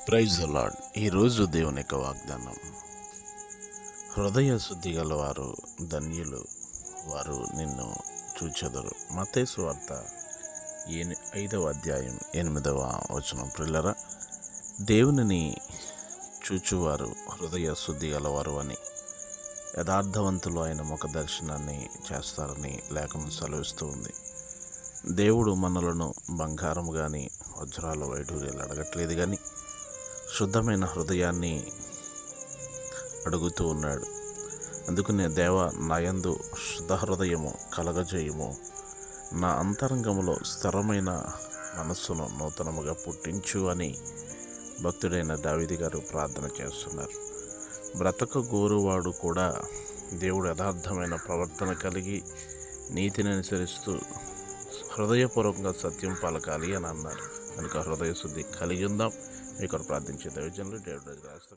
Praise the lord. ఈరోజు దేవుని యొక్క వాగ్దానం, హృదయ శుద్ధి గలవారు ధన్యులు, వారు నిన్ను చూచెదరు. మత్తయి సువార్త 5వ అధ్యాయం 8వ వచనం. ప్రియులారా, దేవునిని చూచువారు హృదయ శుద్ధి గలవారు అని, యథార్థవంతులు ఆయన ముఖ దర్శనాన్ని చేస్తారని లేఖనం సెలవిస్తూ ఉంది. దేవుడు మనలను బంగారం కానీ వజ్రాల వైఢూర్యాలు అడగట్లేదు, కానీ శుద్ధమైన హృదయాన్ని అడుగుతూ ఉన్నాడు. అందుకనే దేవ, నాయందు శుద్ధ హృదయము కలగజేయము, నా అంతరంగములో స్థిరమైన మనస్సును నూతనముగా పుట్టించు అని భక్తుడైన దావీదు గారు ప్రార్థన చేస్తున్నారు. బ్రతక గోరువాడు కూడా దేవుడు యథార్థమైన ప్రవర్తన కలిగి నీతిని అనుసరిస్తూ హృదయపూర్వకంగా సత్యం పలకాలి అని అన్నారు. కనుక హృదయ శుద్ధి కలిగి ఉందాం. ఇక్కడ ప్రార్థించే దైవజనులు డేవిడ్ రాజు.